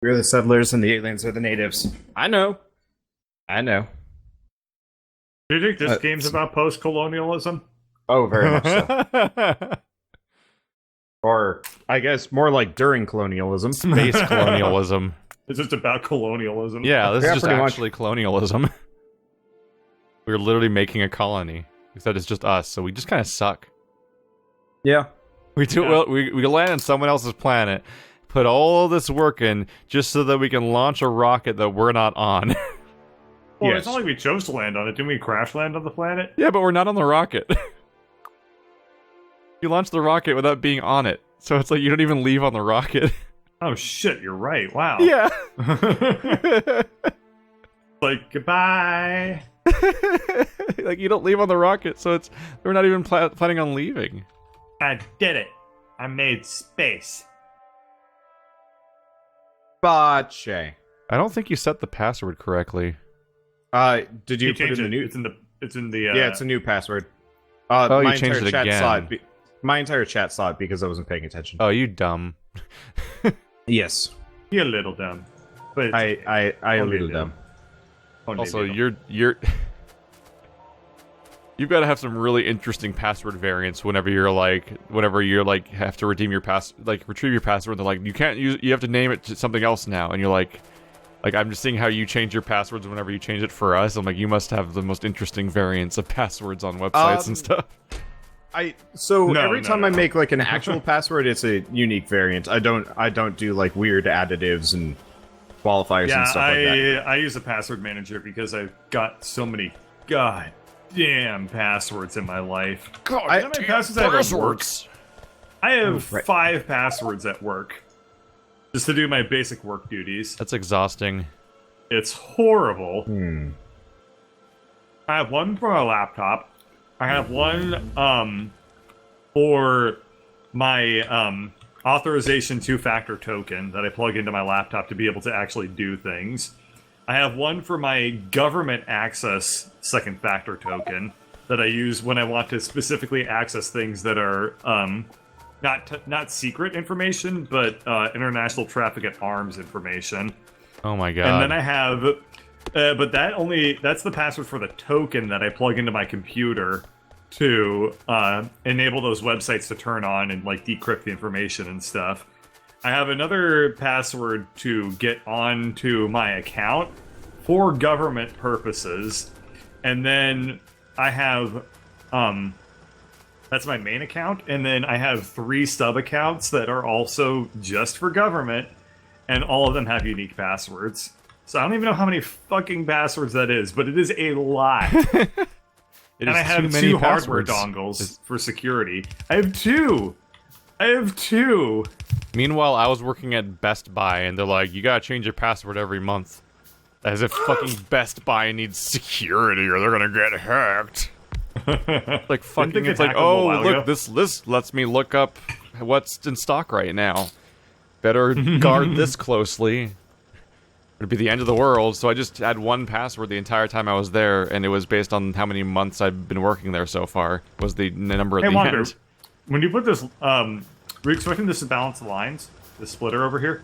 We're the settlers and the aliens are the natives. I know. I know. Do you think this game's about post-colonialism? Oh, very much so. Or, I guess, more like during colonialism. Space colonialism. It's just about colonialism. Yeah, this Yeah, is just pretty much. actually colonialism. We're literally making a colony. Except it's just us, so we just kind of suck. Yeah. We do well. We land on someone else's planet, put all this work in just so that we can launch a rocket that we're not on. Well, Yes. it's not like we chose to land on it. Didn't we crash land on the planet? Yeah, but we're not on the rocket. You launch the rocket without being on it, so it's like you don't even leave on the rocket. Oh shit, you're right. Wow. Yeah. Like, goodbye. Like you don't leave on the rocket, so it's we're not even planning on leaving. I did it. I made space. Bache. I don't think you set the password correctly. Did you put changed in the it. new? It's in the. Yeah, it's a new password. Oh, my you changed entire it chat again. saw it. My entire chat saw it because I wasn't paying attention. Oh, you dumb. Yes. You're a little dumb. But it's okay. I a Only little a dumb. Only Also, a little. you've got to have some really interesting password variants whenever you're like have to retrieve your password. They're like, you have to name it to something else now, and you're like I'm just seeing how you change your passwords whenever you change it for us. I'm like, you must have the most interesting variants of passwords on websites and stuff. So every time no. I make like an actual password, it's a unique variant. I don't do like weird additives and qualifiers and stuff like that. I use a password manager because I've got so many goddamn passwords in my life. God, you know how many passwords I have at work? I have 5 passwords at work. Just to do my basic work duties. That's exhausting. It's horrible. I have one for my laptop. I have one for my authorization two-factor token that I plug into my laptop to be able to actually do things. I have one for my government access second factor token that I use when I want to specifically access things that are not secret information, but international traffic at arms information. Oh my god. And then I have, but that's the password for the token that I plug into my computer to enable those websites to turn on and like decrypt the information and stuff. I have another password to get onto my account for government purposes, and then I have that's my main account, and then I have 3 sub accounts that are also just for government, and all of them have unique passwords. So I don't even know how many fucking passwords that is, but it is a lot. And I have 2 hardware dongles for security. I have 2! I have 2! Meanwhile, I was working at Best Buy, and they're like, you gotta change your password every month. As if fucking Best Buy needs security or they're gonna get hacked. Like fucking, it's like, oh, look, this list lets me look up what's in stock right now. Better guard this closely. It'd be the end of the world, so I just had one password the entire time I was there, and it was based on how many months I've been working there so far, was the number at the end. When you put this, were you expecting this to balance the lines? This splitter over here?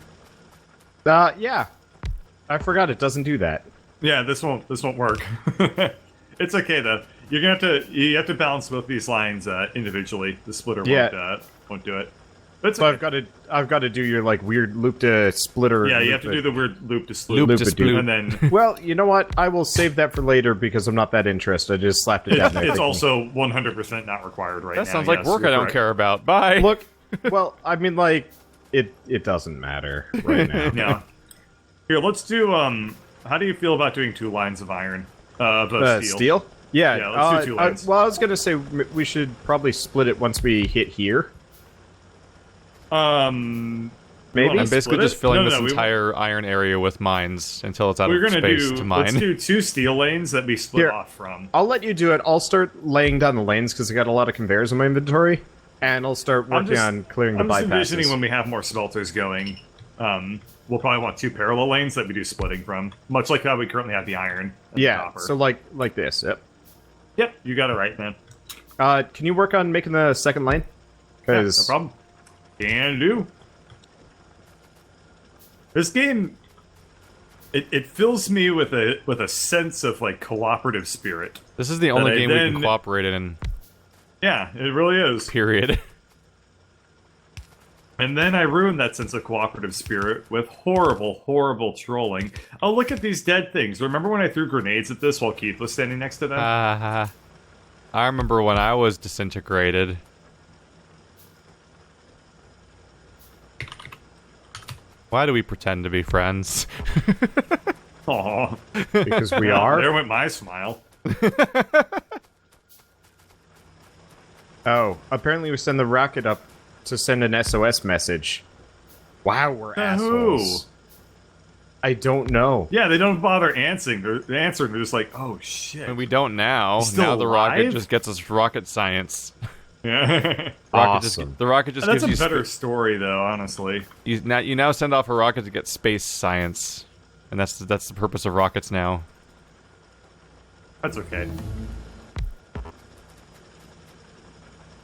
Yeah. I forgot it doesn't do that. Yeah, this won't work. It's okay though. You have to balance both these lines individually. The splitter won't do it. But So I've got to do your like weird loop to splitter. yeah, you have to do the weird loop to split. Loop to split. And then Well, you know what? I will save that for later because I'm not that interested. I just slapped it down there. it's thinking, also 100% not required right now. That sounds like yes, work I you're don't correct. care about. Bye! Look, well, I mean, like, it doesn't matter right now. Yeah. Here, let's do. How do you feel about doing 2 lines of iron? Of steel. Yeah, Yeah, let's do 2 lines. well, I was gonna say we should probably split it once we hit here. Maybe. I'm Let's basically split just it? filling No, this we- entire iron area with mines until it's out We're of gonna space do. to Let's mine. do 2 steel lanes that we split Here. off from. I'll let you do it. I'll start laying down the lanes because I got a lot of conveyors in my inventory, and I'll start working on clearing the I'm just envisioning bypasses. when we have more smelters going, we'll probably want 2 parallel lanes that we do splitting from, much like how we currently have the iron. And the Yeah, copper. so like this. Yep. Yep, you got it right, man. Can you work on making the second lane? Yeah, no Because problem. Can do. This game, it fills me with a sense of like cooperative spirit. This is the only game we can cooperate in. Yeah, it really is. Period. And then I ruined that sense of cooperative spirit with horrible, horrible trolling. Oh, look at these dead things. Remember when I threw grenades at this while Keith was standing next to them? I remember when I was disintegrated. Why do we pretend to be friends? Aw. Because we are. There went my smile. Oh, apparently we send the rocket up to send an SOS message. Wow, we're assholes. I don't know. Yeah, they don't bother answering. They're answering. They're just like, oh shit. And we don't now. Now the rocket just gets us rocket science. Yeah. Awesome. The rocket just That's gives you a better story, though. Honestly, you now send off a rocket to get space science, and that's the purpose of rockets now. that's okay.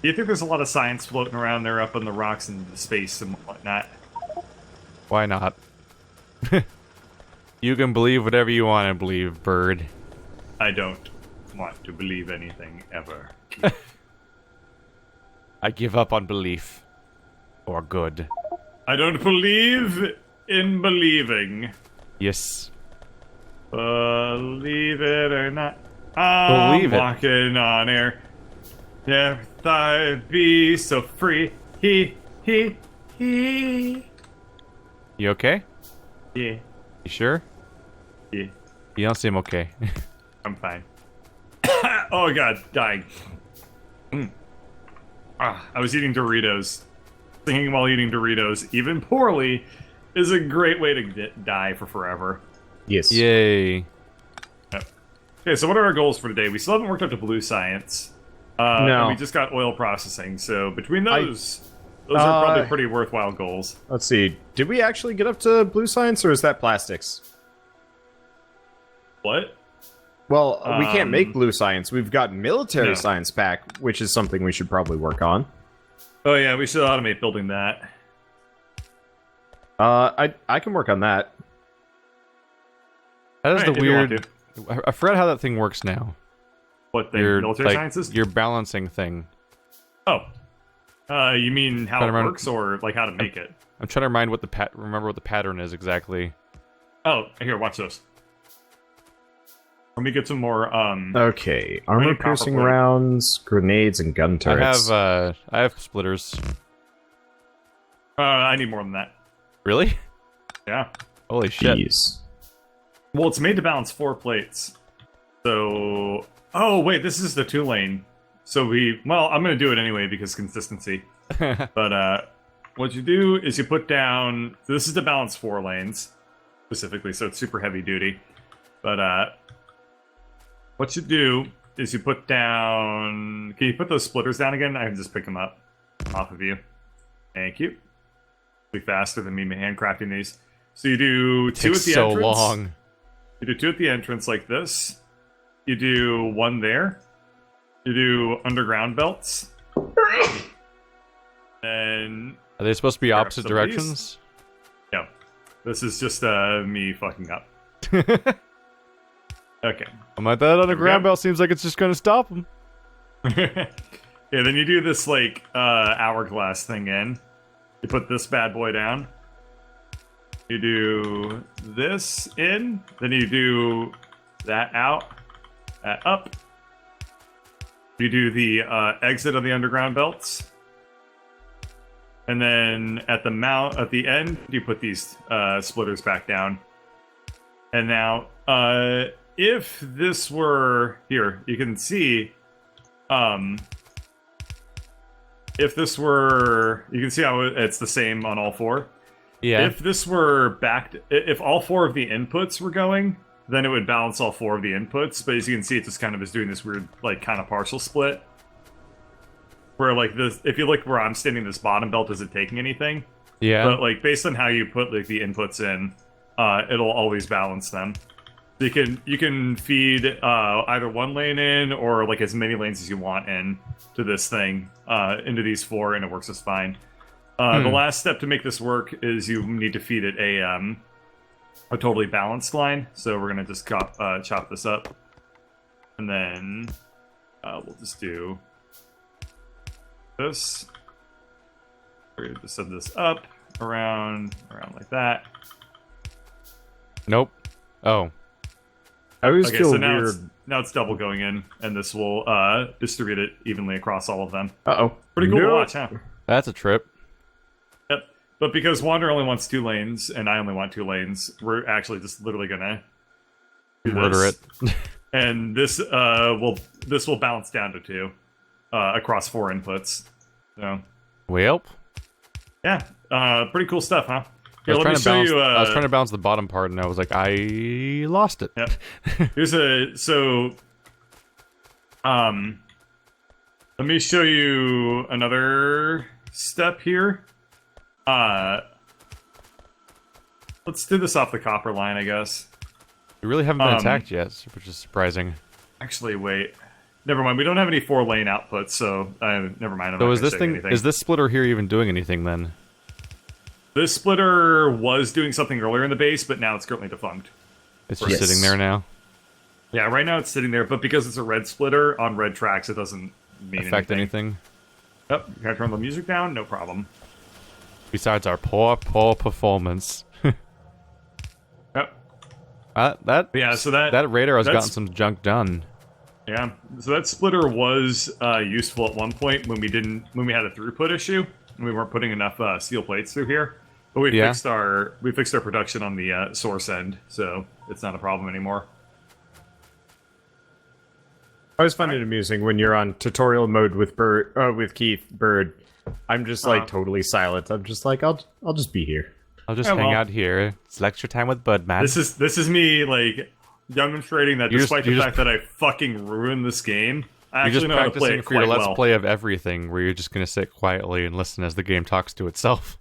Do you think there's a lot of science floating around there up in the rocks and the space and whatnot? Why not? You can believe whatever you want to believe, bird. I don't want to believe anything ever. I give up on belief. Or good. I don't believe in believing. Yes. Believe it or not. I'm Believe it. walking on air. Never thought I'd be so free. He. You okay? Yeah. You sure? Yeah. You don't seem okay. I'm fine. Oh god, dying. I was eating Doritos. Singing while eating Doritos, even poorly, is a great way to die for forever. Yes. Yay. Yep. Okay, so what are our goals for today? We still haven't worked up to blue science. No. And we just got oil processing, so between those are probably pretty worthwhile goals. Let's see. Did we actually get up to blue science, or is that plastics? What? Well, we can't make blue science. We've got military No. science pack, which is something we should probably work on. Oh yeah, we should automate building that. I can work on that. That is Alright, the if you want weird... I forgot how that thing works now. What thing? Your, Military sciences? Your balancing thing. Oh. You mean how Trying it to remember- works, or like how to make it? I'm trying to remind remember what the pattern is exactly. Oh, here, watch this. Let me get some more, Okay, armor piercing copper plate. rounds, grenades, and gun turrets. I have splitters. I need more than that. Really? Yeah. Holy shit. Jeez. Well, it's made to balance 4 plates. So... Oh, wait, this is the 2-lane. So well, I'm going to do it anyway because consistency. But, what you do is you put down... This is to balance 4 lanes, specifically, so it's super heavy duty. But, what you do is you put down... Can you put those splitters down again? I can just pick them up off of you. Thank you. Be faster than me handcrafting these. So you do 2 at Takes the so entrance. long. You do 2 at the entrance like this. You do 1 there. You do underground belts. And Are they supposed to be Grab opposite some of these. directions? no, this is just me fucking up. Okay. I'm like, that underground go. belt seems like it's just gonna stop them. Yeah, then you do this like hourglass thing in. You put this bad boy down. You do this in. Then you do that out. That up. You do the exit of the underground belts. And then at the end, you put these splitters back down. And now, if this were here, you can see, if this were, you can see how it's the same on all 4. Yeah. If this were if all 4 of the inputs were going, then it would balance all 4 of the inputs. But as you can see, it just kind of is doing this weird, like, kind of partial split. Where, like, this, if you look where I'm standing, this bottom belt isn't taking anything. Yeah. But, like, based on how you put, like, the inputs in, it'll always balance them. So you can feed either 1 lane in, or, like, as many lanes as you want in to this thing, into these 4, and it works just fine. The last step to make this work is you need to feed it a totally balanced line. So we're gonna just chop this up, and then we'll just do this. We're gonna just set this up around like that. Nope. Oh. I always Okay, feel so now weird. now it's double going in, and this will distribute it evenly across all of them. Uh-oh. Pretty cool to No. watch, huh? That's a trip. Yep. But because Wander only wants 2 lanes, and I only want 2 lanes, we're actually just literally gonna do Murder this. it. And this will balance down to 2 across 4 inputs. So Welp. yeah, pretty cool stuff, huh? I Here, was, let me show you. I was trying to balance the bottom part, and I was like, I lost it. Yep. Here's let me show you another step here. Let's do this off the copper line, I guess. We really haven't been attacked yet, which is surprising. Actually, wait. Never mind. We don't have any 4-lane outputs, so never mind. I'm So not is gonna this show you thing? anything. Is this splitter here even doing anything then? This splitter was doing something earlier in the base, but now it's currently defunct. It's just Yes. sitting there now. Yeah, right now it's sitting there, but because it's a red splitter on red tracks, it doesn't mean Affect anything? Yep. Can I turn the music down? No problem. Besides our poor performance. Yep. Yeah. So that radar has that's- gotten some junk done. Yeah, so that splitter was useful at one point when we had a throughput issue and we weren't putting enough steel plates through here. But we fixed our production on the source end, so it's not a problem anymore. I always find it amusing when you're on tutorial mode with Keith Bird. I'm just like totally silent. I'm just like I'll just be here. I'll just Yeah, hang well. out here. It's lecture time with Bud, man. This is me like demonstrating that despite the fact that I fucking ruined this game, I You're just actually know how to play practicing it for your quite let's well. play of everything, where you're just gonna sit quietly and listen as the game talks to itself.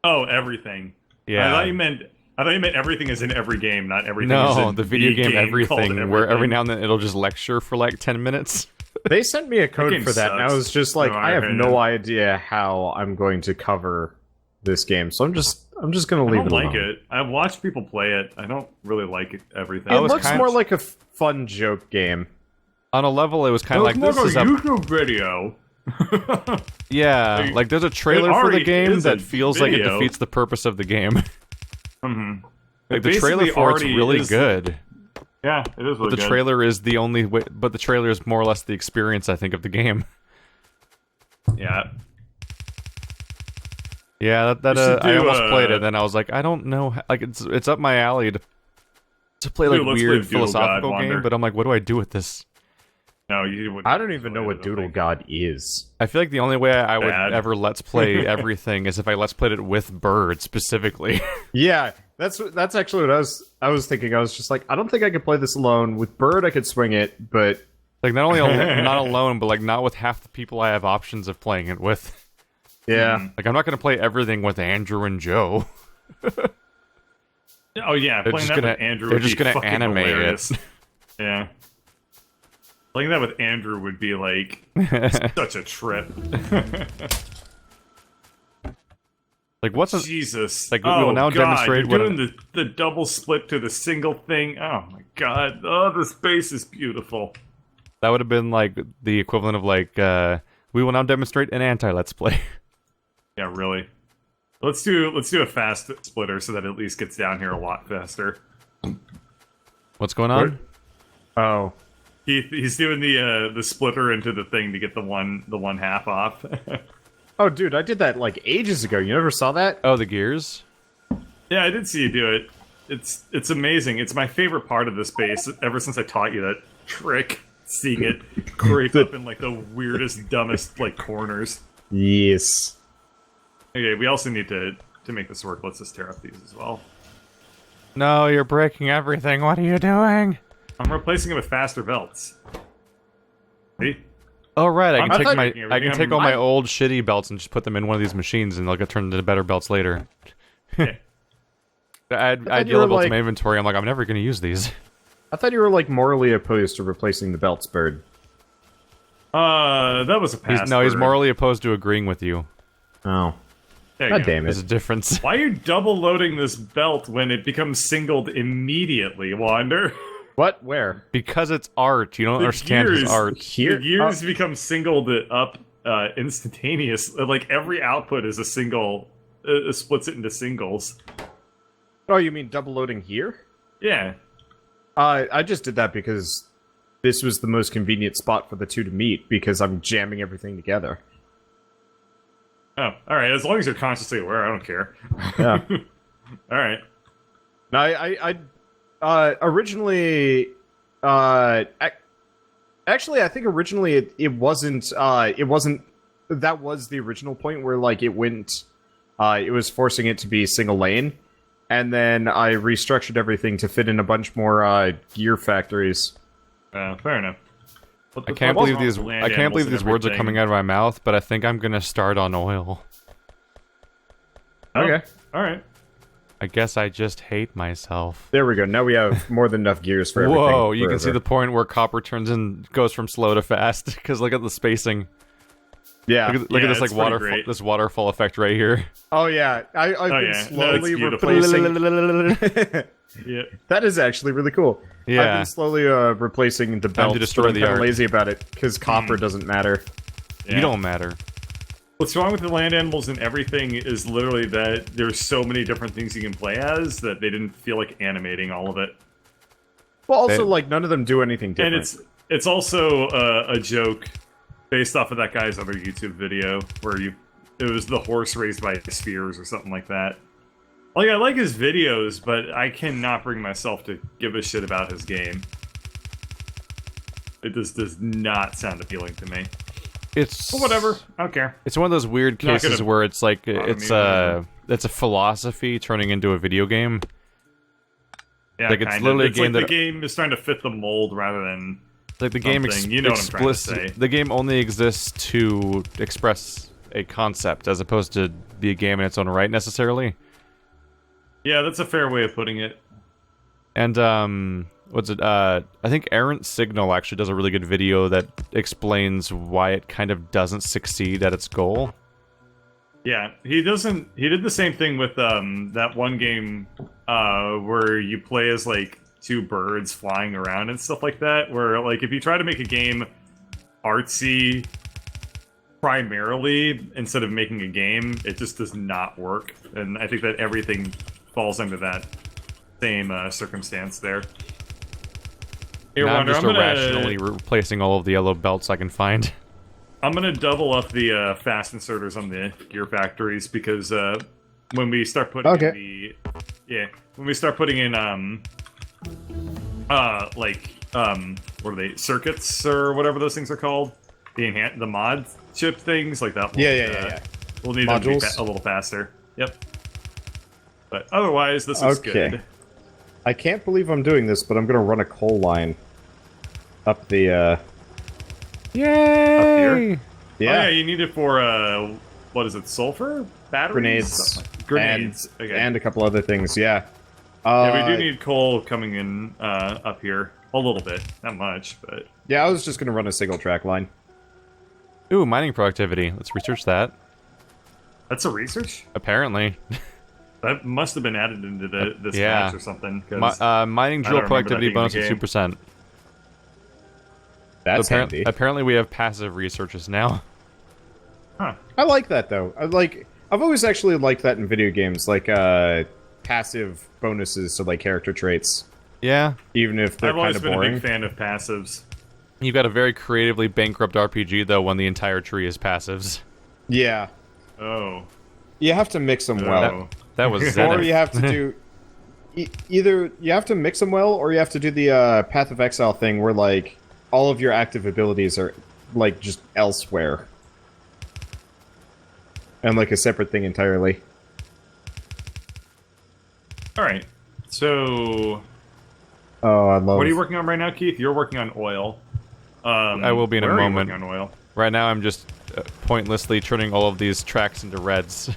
Oh, everything. Yeah. I thought you meant everything is in every game, not everything is No, in the video game called everything, where every now and then it'll just lecture for like 10 minutes. They sent me a code game for that, and I sucks. was just like, No, I have I no know. idea how I'm going to cover this game, so I'm just gonna I leave don't it like alone. it. I've watched people play it. I don't really like everything. It was looks kind more of- like a fun joke game. On a level, it was kind of like, this is a... YouTube video. Yeah, like there's a trailer for the already game is a that feels like it video. defeats the purpose of the game. Mm-hmm. Like the trailer for it's really good. Yeah, it is really The good. trailer is the only way, but the trailer is more or less the experience, I think, of the game. Yeah. Yeah, We should I do, almost played it, and I was like, I don't know, like it's up my alley to play like Dude, let's play weird Doodle God philosophical Wander. game, but I'm like, what do I do with this? No, you wouldn't. I don't even know play it, what I don't Doodle think. God is. I feel like the only way I would Bad. ever let's play everything is if I let's played it with Bird specifically. Yeah, that's actually what I was thinking. I was just like, I don't think I could play this alone. With Bird, I could swing it, but Like not only not alone, but like not with half the people I have options of playing it with. yeah. Like I'm not gonna play everything with Andrew and Joe. Oh yeah, They're playing just that gonna- with Andrew they're would just be gonna fucking animate it. hilarious. Yeah. Playing that with Andrew would be like such a trip. Like what's a, Jesus. Like, we will now God, demonstrate you're what doing the double split to the single thing. Oh my god. Oh, the space is beautiful. that would have been like the equivalent of like we will now demonstrate an anti-let's play. Yeah, really. Let's do a fast splitter so that it at least gets down here a lot faster. What's going on? Oh, He's doing the splitter into the thing to get the one half off. oh, dude, I did that like ages ago. You never saw that? Oh, the gears? Yeah, I did see you do it. It's amazing. It's my favorite part of this base ever since I taught you that trick. Seeing it creep up in like the weirdest, dumbest like corners. Yes. Okay, we also need to make this work. Let's just tear up these as well. No, you're breaking everything. What are you doing? I'm replacing it with faster belts. See? Oh right, I I'm can take not my breaking I can everything. take all my I'm- old shitty belts and just put them in one of these machines and they'll get turned into better belts later. Yeah. I had you yellow were belts in like- my inventory. I'm like, I'm never gonna use these. I thought you were like morally opposed to replacing the belts, Bird. That was a pass. He's morally opposed to agreeing with you. Oh. There you God go. damn There's a it. difference. Why are you double loading this belt when it becomes singled immediately, Wander? What? Where? Because it's art. You don't understand his art. Here? The gears become singled up instantaneous. Like every output is a single, splits it into singles. Oh, you mean double loading here? Yeah. I just did that because this was the most convenient spot for the two to meet, because I'm jamming everything together. Oh, alright, as long as you're consciously aware, I don't care. Yeah. Alright. No, I originally, actually, I think originally it wasn't, that was the original point where, like, it was forcing it to be single lane, and then I restructured everything to fit in a bunch more, gear factories. Fair enough. I can't believe these words are coming out of my mouth, but I think I'm gonna start on oil. Okay. Alright. I guess I just hate myself. There we go. Now we have more than enough gears for everything. Whoa, you can forever. see the point where copper goes from slow to fast, because look at the spacing. Yeah. Look at this like it's pretty great. this waterfall effect right here. Oh yeah. I've been yeah. slowly No, it's replacing. Yeah. That is actually really cool. Yeah. I've been slowly replacing the belt, destroy but I'm the kind of art. lazy about it, because copper doesn't matter. Yeah. You don't matter. What's wrong with the land animals and everything is literally that there's so many different things you can play as that they didn't feel like animating all of it. Well, also, like, none of them do anything different. And it's also a joke based off of that guy's other YouTube video where it was the horse raised by spheres or something like that. Like, I like his videos, but I cannot bring myself to give a shit about his game. It just does not sound appealing to me. It's But whatever, I don't care. It's one of those weird Not cases gonna where it's like bother it's me a philosophy turning into a video game. Yeah, Like, it's kind literally a of. game like that- the game is trying to fit the mold rather than Like the game something. You know what I'm trying to say. The game only exists to express a concept as opposed to be a game in its own right necessarily. Yeah, that's a fair way of putting it. And what's it? I think Errant Signal actually does a really good video that explains why it kind of doesn't succeed at its goal. Yeah, he doesn't. He did the same thing with that one game where you play as like two birds flying around and stuff like that. Where like if you try to make a game artsy primarily instead of making a game, it just does not work. And I think that everything falls under that same circumstance there. Here, Now I'm Wander, just irrationally replacing all of the yellow belts I can find. I'm gonna double up the fast inserters on the gear factories because when we start putting in when we start putting in what are they, circuits or whatever those things are called, the mod chip things like that. Yeah. We'll need them to be Modules? a little faster. Yep. But otherwise, this is good. I can't believe I'm doing this, but I'm gonna run a coal line up the, Yay! Up here? yeah, Oh, yeah, you need it for, what is it, sulfur? Batteries? Grenades. and a couple other things, yeah. Yeah, we do need coal coming in up here. A little bit. Not much, but... Yeah, I was just gonna run a single track line. Ooh, mining productivity. Let's research that. That's a research? Apparently. That must have been added into this Yeah. patch or something. 'Cause Mining I drill don't remember that productivity being bonus in is the game. 2%. That's handy. Apparently we have passive researches now. Huh. I like that, though. I've always actually liked that in video games, like, passive bonuses to, like, character traits. Yeah. Even if they're I've kind always of been a boring. big fan of passives. You've got a very creatively bankrupt RPG, though, when the entire tree is passives. Yeah. Oh. You have to mix them well. Oh. That was Or Zenith. you have to do... either you have to mix them well, or you have to do the Path of Exile thing where, like, all of your active abilities are, like, just elsewhere. And, like, a separate thing entirely. Alright. So... Oh, I love... What are you working on right now, Keith? You're working on oil. I will be in a where are you moment. working on oil? Right now I'm just pointlessly turning all of these tracks into reds.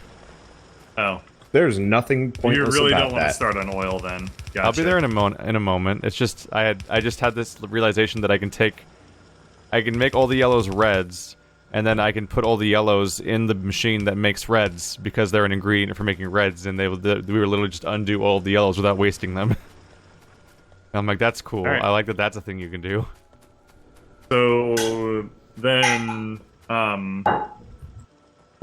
Oh. There's nothing You pointless really about don't want to that. start on oil, then. Gotcha. I'll be there in a moment. It's just I just had this realization that I can take I can make all the yellows reds, and then I can put all the yellows in the machine that makes reds because they're an ingredient for making reds, and we were literally just undo all the yellows without wasting them. I'm like, that's cool. Right. I like that that's a thing you can do. So then,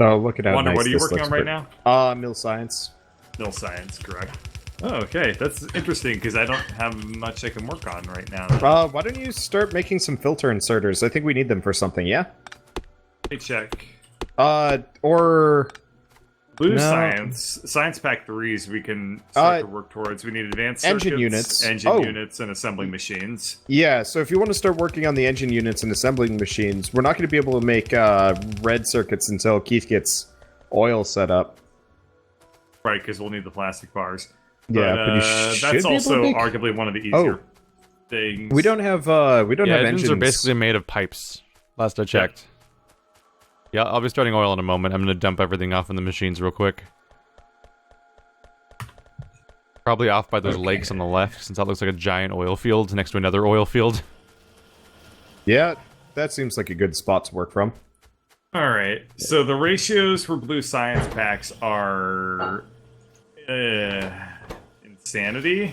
Oh, look at how Wonder, nice what are you this working looks on right for- now? Mill science. Mill science, correct. Oh, okay, that's interesting because I don't have much I can work on right now. Why don't you start making some filter inserters? I think we need them for something, yeah? Let me check. Or... Blue No. science pack 3s we can start to work towards. We need advanced circuits, engine units. engine units, and assembling machines. Yeah, so if you want to start working on the engine units and assembling machines, we're not going to be able to make red circuits until Keith gets oil set up. Right, because we'll need the plastic bars. Yeah, but you that's should be able also to make... arguably one of the easier things. We don't have Yeah, have engines are basically made of pipes. Last I checked. Yeah, I'll be starting oil in a moment. I'm gonna dump everything off in the machines real quick. Probably off by those lakes on the left, since that looks like a giant oil field next to another oil field. Yeah, that seems like a good spot to work from. Alright, so the ratios for blue science packs are... insanity.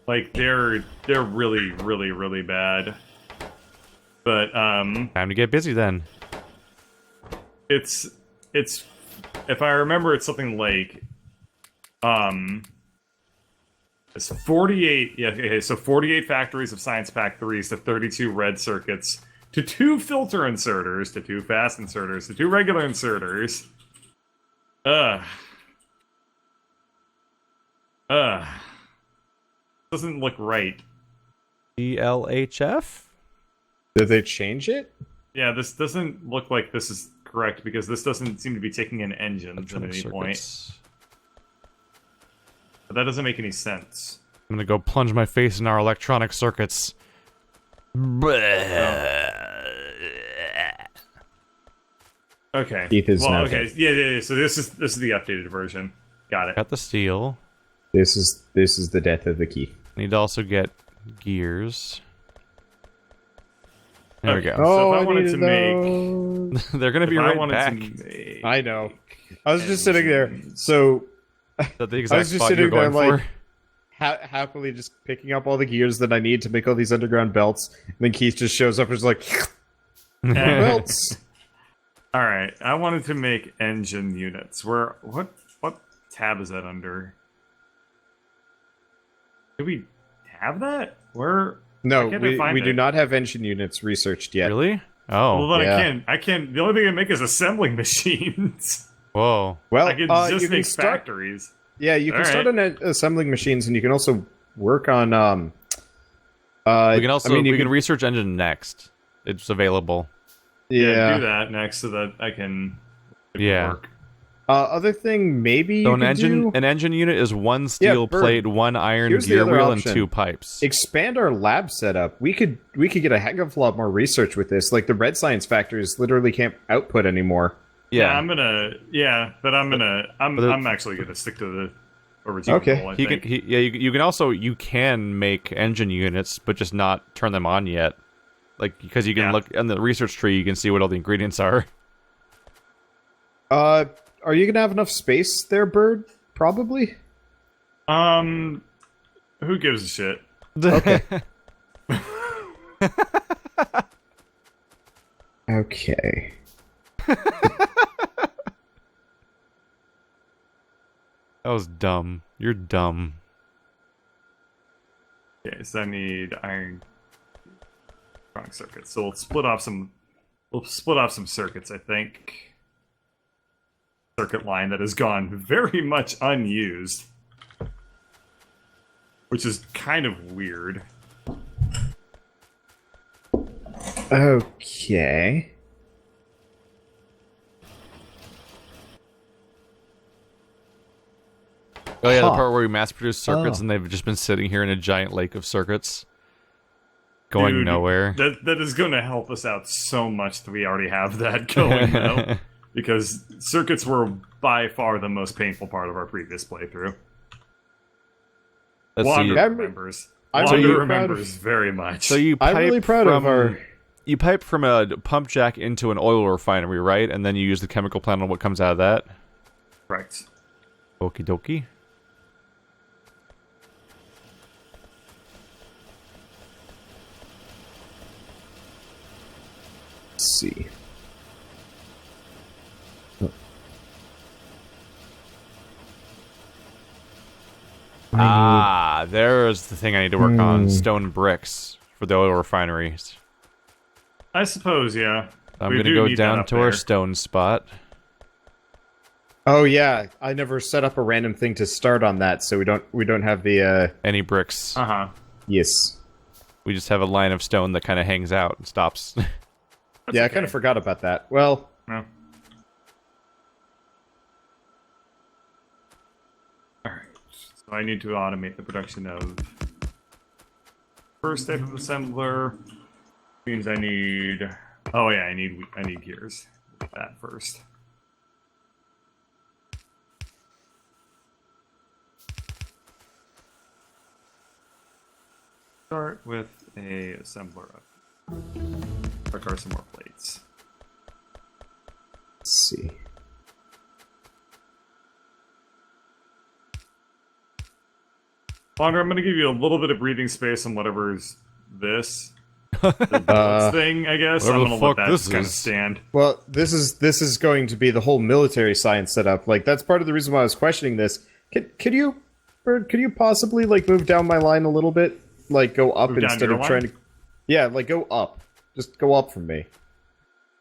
Like, they're really, really, really bad. But, Time to get busy then. it's... If I remember, it's something like... It's 48... Yeah, okay, so 48 factories of Science Pack 3s to 32 red circuits to 2 filter inserters to 2 fast inserters to 2 regular inserters. Doesn't look right. ELHF? Did they change it? Yeah, this doesn't look like this is correct because this doesn't seem to be taking in engines at any point. But that doesn't make any sense. I'm gonna go plunge my face in our electronic circuits. Okay. Keith is now okay. Yeah. So this is the updated version. Got it. Got the steel. This is the death of the Keith. Need to also get gears. There we go. So if I wanted to make... They're gonna be if I right wanted back. to make I know. I was just sitting there. So Is that the I exact was just spot you're sitting there going like for? happily just picking up all the gears that I need to make all these underground belts. And then Keith just shows up and is like, belts. All right. I wanted to make engine units. What tab is that under? Do we have that? Where? No, can't I find we do it? not have engine units researched yet. Really? Oh. Well, then yeah. I can't. The only thing I can make is assembling machines. Whoa. Well, I can you just can make start. factories. Yeah, you can All start right. on assembling machines, and you can also work on. We can also you we can research engine next. It's available. Yeah. Do that next so that I can. Yeah. Work. Other thing, maybe So you an could engine do, an engine unit is one steel Bird. plate, one iron Here's the gear other wheel, and option. 2 pipes. expand our lab setup. We could get a heck of a lot more research with this. Like the red science factories literally can't output anymore. Yeah, Yeah. I'm gonna. Yeah, but I'm actually gonna stick to the original Okay. goal, I You think. can you can also make engine units, but just not turn them on yet. Like because you can Yeah. look on the research tree, you can see what all the ingredients are. Are you gonna have enough space there, Bird? Probably. Who gives a shit? Okay. Okay. That was dumb. You're dumb. Okay, so I need iron electronic circuits. So we'll split off some circuits, I think. Circuit line that has gone very much unused. Which is kind of weird. Okay. Oh yeah, the Huh. part where we mass produce circuits Oh. and they've just been sitting here in a giant lake of circuits. Going Dude, nowhere. That is going to help us out so much that we already have that going now. Because circuits were by far the most painful part of our previous playthrough. Let's Wander see. I'm- members. I'm Wanda really remembers very much. So you pipe I'm really proud from, of our. You pipe from a pump jack into an oil refinery, right? And then you use the chemical plant on what comes out of that? Correct. Okie dokie. Let's see. Ah, there's the thing I need to work on. Stone bricks for the oil refineries. I suppose, yeah. I'm We gonna do go need that down up to our there. stone spot. Oh yeah, I never set up a random thing to start on that, so we don't have the Any bricks. Uh-huh. yes. We just have a line of stone that kind of hangs out and stops. Yeah, I okay. kind of forgot about that. Well, No. Alright. So I need to automate the production of first type of assembler. Means I need oh yeah, I need gears. That first. Start with a assembler up. Require some more plates. let's see. Wander, I'm gonna give you a little bit of breathing space on whatever's this. The thing, I guess. whatever I'm the gonna let fuck that this kind of is. stand. Well, this is going to be the whole military science setup. Like that's part of the reason why I was questioning this. Could you, Bird? Could you possibly like move down my line a little bit? Like go up Move down instead your of trying line? to. Yeah, like go up. Just go up from me.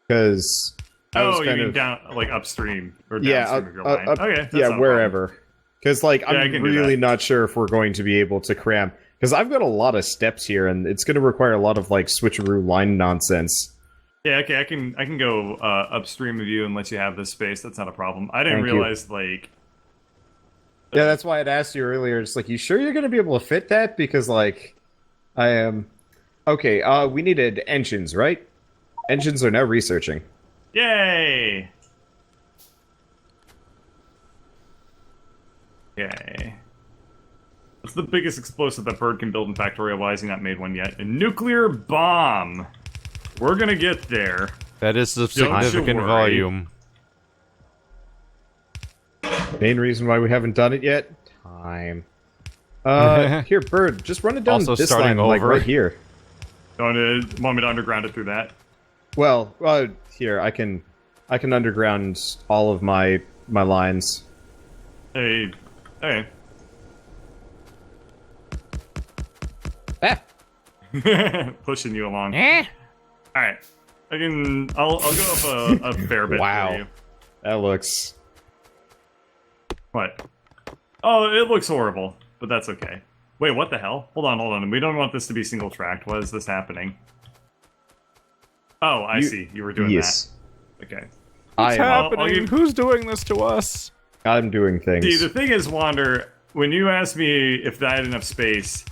Because. Oh, you mean down, like upstream or downstream Yeah, of your line? Okay, that's yeah, not a wherever. Because like Yeah, I I'm can do really that. not sure if we're going to be able to cram. Because I've got a lot of steps here, and it's going to require a lot of like switcheroo line nonsense. Yeah, okay, I can go upstream of you and let you have this space. That's not a problem. I didn't Thank you. realize like Yeah, that's why I'd asked you earlier. It's like, you sure you're going to be able to fit that? Because like, I am. Okay, we needed engines, right? Engines are now researching. yay. Okay. What's the biggest explosive that Bird can build in Factorio? Why has he not made one yet? A nuclear bomb. We're gonna get there. That is a Don't you significant worry. volume. Main reason why we haven't done it yet? Time. Here, Bird, just run it down Also this starting line, like over. right here. Want me to underground it through that? Well, here I can underground all of my lines. Hey, Ah! pushing you along. All right, I'll go up a fair bit Wow. for you. That looks. What? Oh, it looks horrible, but that's okay. Wait, what the hell? Hold on. We don't want this to be single tracked. Why is this happening? Oh, I see. You were doing Yes. that. Okay. What's I am. happening? I'll give- Who's doing this to us? I'm doing things. See, the thing is, Wander, when you asked me if I had enough space,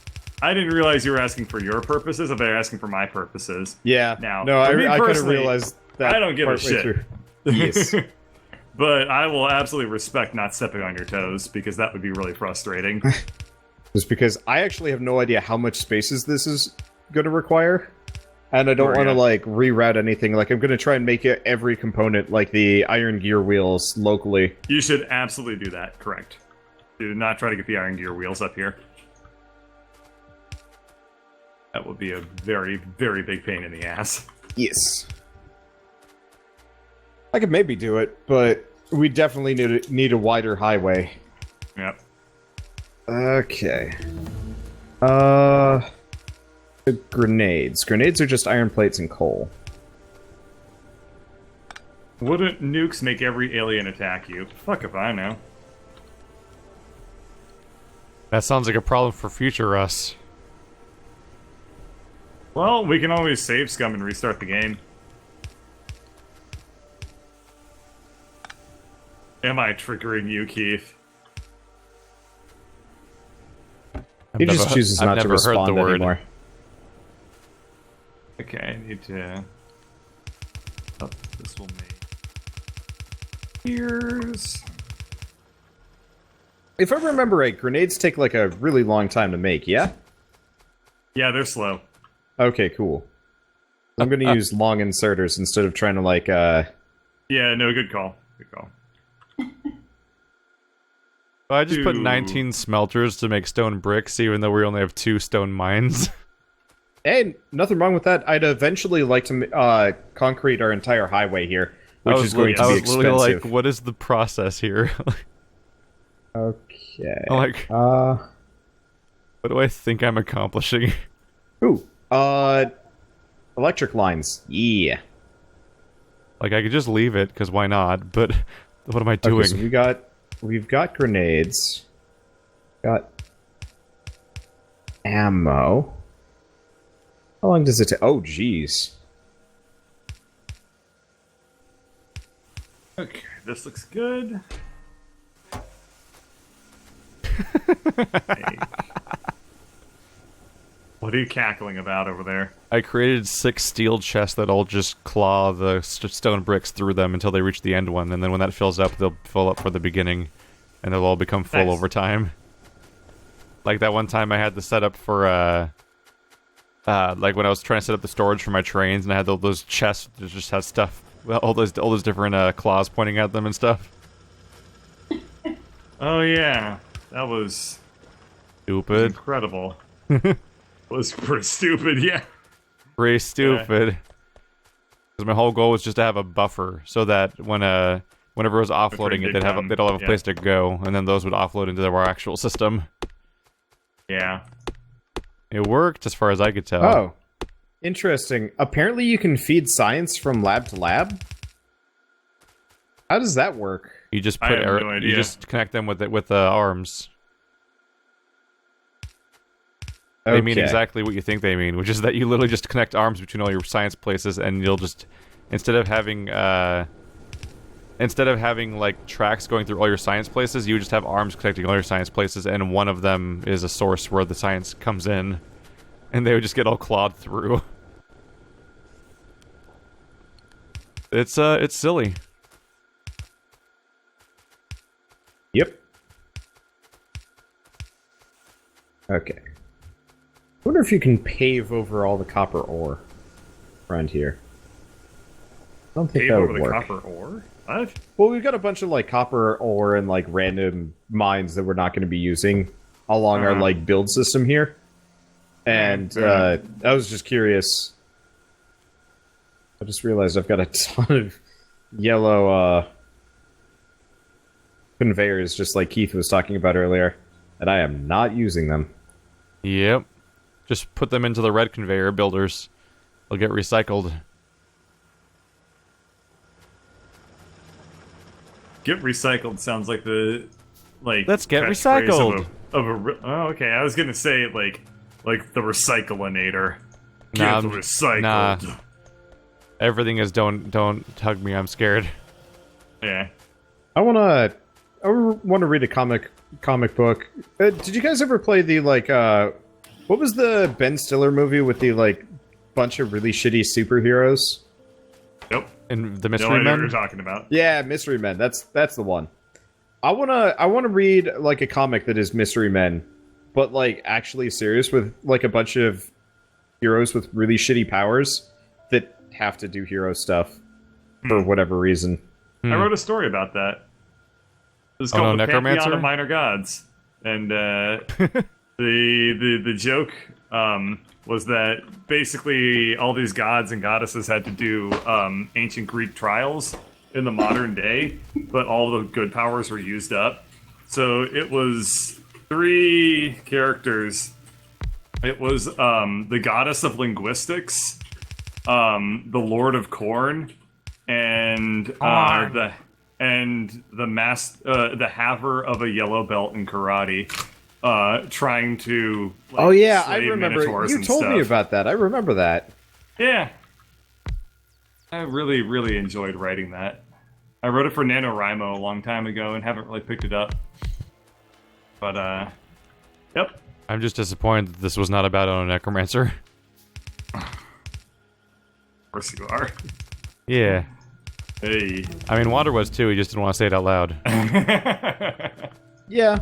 I didn't realize you were asking for your purposes, or they're asking for my purposes. Yeah. Now, no, for me I kind of personally, realized that. I don't give a partway shit. through. Yes. But I will absolutely respect not stepping on your toes, because that would be really frustrating. Just because I actually have no idea how much spaces this is going to require. And I don't Sure, want to, yeah. like, reroute anything. Like, I'm going to try and make it every component, like the iron gear wheels, locally. You should absolutely do that, correct. Do not try to get the iron gear wheels up here. That would be a very, very big pain in the ass. Yes. I could maybe do it, but we definitely need a wider highway. Yep. Okay. Grenades. Grenades are just iron plates and coal. Wouldn't nukes make every alien attack you? Fuck if I know. That sounds like a problem for future us. Well, we can always save scum and restart the game. Am I triggering you, Keith? He just chooses I've not to never heard respond the word. anymore. Okay, I need to... Oh, this will make... Here's... If I remember right, grenades take like a really long time to make, yeah? Yeah, they're slow. Okay, cool. I'm gonna use long inserters instead of trying to like Yeah, no, good call. Good call. I just put Ooh. 19 smelters to make stone bricks, even though we only have 2 stone mines. Hey, nothing wrong with that. I'd eventually like to concrete our entire highway here, which is going to I be was literally expensive. like, what is the process here? Okay. I'm like, what do I think I'm accomplishing? Ooh. Electric lines. Yeah. Like, I could just leave it, because why not? But what am I doing? Okay, so we've got grenades. Got ammo. How long does it take? Oh, jeez. Okay, this looks good. Hey. What are you cackling about over there? I created 6 steel chests that all just claw the stone bricks through them until they reach the end one, and then when that fills up, they'll fill up for the beginning, and they'll all become full Nice. over time. Like that one time I had the setup for, like when I was trying to set up the storage for my trains, and I had all those chests that just had stuff, well, all those different claws pointing at them and stuff. Oh yeah, that was Stupid. incredible. It was pretty stupid, yeah. Pretty stupid. Because my whole goal was just to have a buffer, so that when whenever it was offloading it, they'd all have a place to go, and then those would offload into our actual system. Yeah. It worked, as far as I could tell. Oh. Interesting. Apparently you can feed science from lab to lab? How does that work? You just I put have no idea. you just connect them with arms. They mean Okay. exactly what you think they mean, which is that you literally just connect arms between all your science places, and you'll just instead of having like tracks going through all your science places, you just have arms connecting all your science places, and one of them is a source where the science comes in, and they would just get all clawed through. It's silly. Yep. Okay. I wonder if you can pave over all the copper ore around here. I don't think Pave that over would the work. copper ore? What? Well, we've got a bunch of like copper ore and like random mines that we're not going to be using along our like build system here. And I was just curious. I just realized I've got a ton of yellow conveyors, just like Keith was talking about earlier, and I am not using them. Yep. Just put them into the red conveyor builders. They'll get recycled. Get recycled sounds like the Let's get catchphrase recycled. Oh, okay. I was gonna say like the recyclinator. Nah, Get recycled. nah. Everything is don't hug me, I'm scared. Yeah. I wanna read a comic book. Did you guys ever play the like what was the Ben Stiller movie with the like bunch of really shitty superheroes? Nope. And the No Mystery idea what Men? you're talking about. Yeah, Mystery Men. That's the one. I wanna read like a comic that is Mystery Men, but like actually serious with like a bunch of heroes with really shitty powers that have to do hero stuff for whatever reason. I wrote a story about that. It was Oh, called no, The Pantheon Necromancer? of Minor Gods. And the joke was that basically all these gods and goddesses had to do ancient Greek trials in the modern day, but all the good powers were used up. So it was 3 characters. It was the goddess of linguistics, the Lord of Corn, and the haver of a yellow belt in karate, trying to. Like, Oh yeah, I slay remember. minotaurs You and told me stuff. about that. I remember that. Yeah, I really, really enjoyed writing that. I wrote it for NaNoWriMo a long time ago and haven't really picked it up. But yep. I'm just disappointed that this was not about a necromancer. Of course you are. Yeah. Hey. I mean, Wander was too, he just didn't want to say it out loud. Yeah.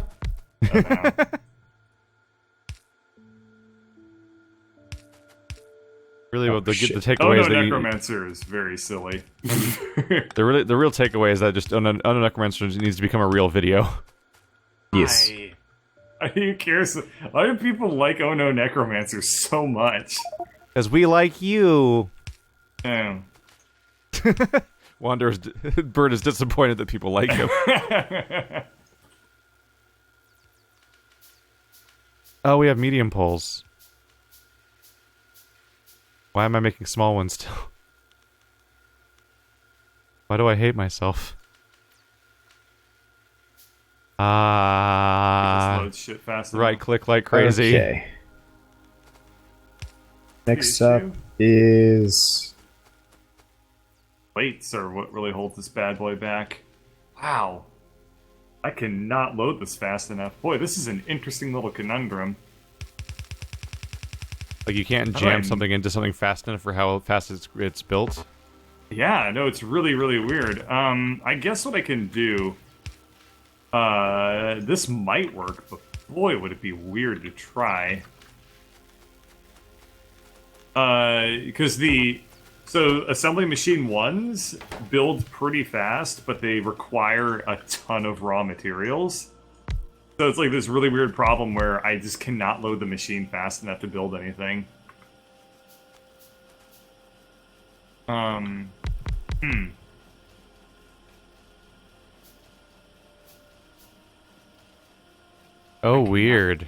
Really, Oh, the shit. takeaway is that Necromancer is very silly. the real takeaway is that just Ono Necromancer needs to become a real video. Yes. Who cares? Why do people like Oh No Necromancer so much? Because we like you. Oh. Bird is disappointed that people like him. Oh, we have medium poles. Why am I making small ones still? Why do I hate myself? Just load shit fast enough. Right click like crazy. Okay. Next up is... Plates are what really holds this bad boy back. Wow. I cannot load this fast enough. Boy, this is an interesting little conundrum. Like you can't jam something into something fast enough for how fast it's built. Yeah, no, it's really, really weird. I guess what I can do... this might work, but boy, would it be weird to try. Because So, assembly machine 1s build pretty fast, but they require a ton of raw materials. So it's like this really weird problem where I just cannot load the machine fast enough to build anything. Oh, weird.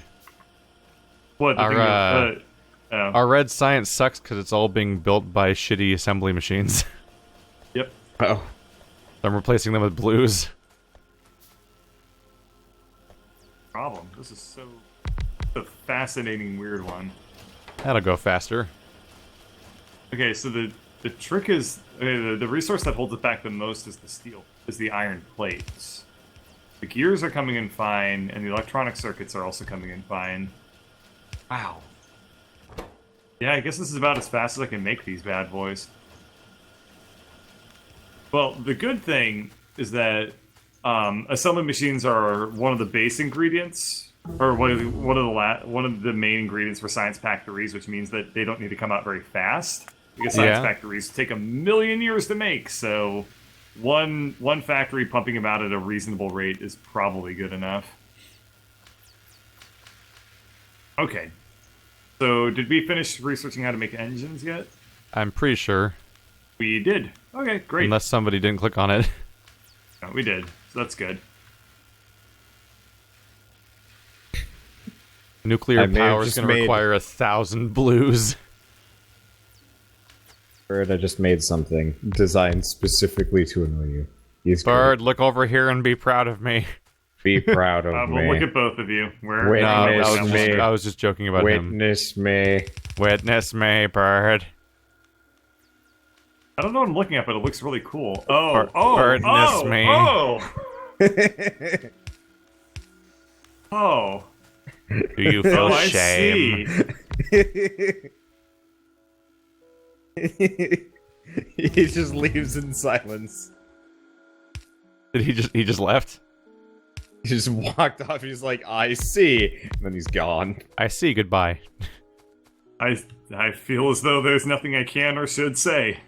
What? Our red science sucks because it's all being built by shitty assembly machines. Yep. Oh. I'm replacing them with blues. Problem. This is so a fascinating, weird one. That'll go faster. Okay, so the trick is the resource that holds it back the most is the steel, is the iron plates. The gears are coming in fine, and the electronic circuits are also coming in fine. Wow. Yeah, I guess this is about as fast as I can make these bad boys. Well, the good thing is that assembly machines are one of the base ingredients, or one of the main ingredients for science factories, which means that they don't need to come out very fast because science factories take 1,000,000 years to make. So, one factory pumping them out at a reasonable rate is probably good enough. Okay. So, did we finish researching how to make engines yet? I'm pretty sure. We did. Okay, great. Unless somebody didn't click on it. No, we did. So that's good. Nuclear power is going to require 1,000 blues. Bird, I just made something designed specifically to annoy you. Bird, look over here and be proud of me. Be proud of me. Well, look at both of you. I was just joking about him. Witness me. Witness me, Bird. I don't know what I'm looking at, but it looks really cool. Witness me. Oh. Do you feel I shame? see. He just leaves in silence. Did he just left? He just walked off. He's like, I see. And then he's gone. I see, goodbye. I feel as though there's nothing I can or should say.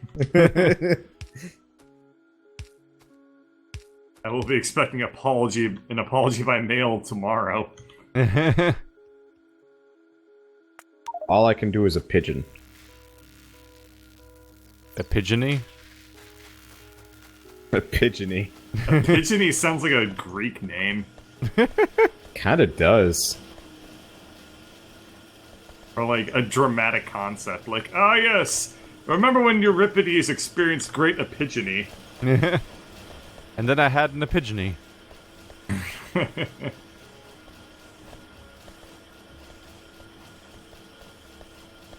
I will be expecting an apology by mail tomorrow. All I can do is a pigeon. A pigeony? A pigeony. A pigeony sounds like a Greek name. Kinda does. Or like a dramatic concept, like, ah yes, remember when Euripides experienced great epiphany? And then I had an epiphany.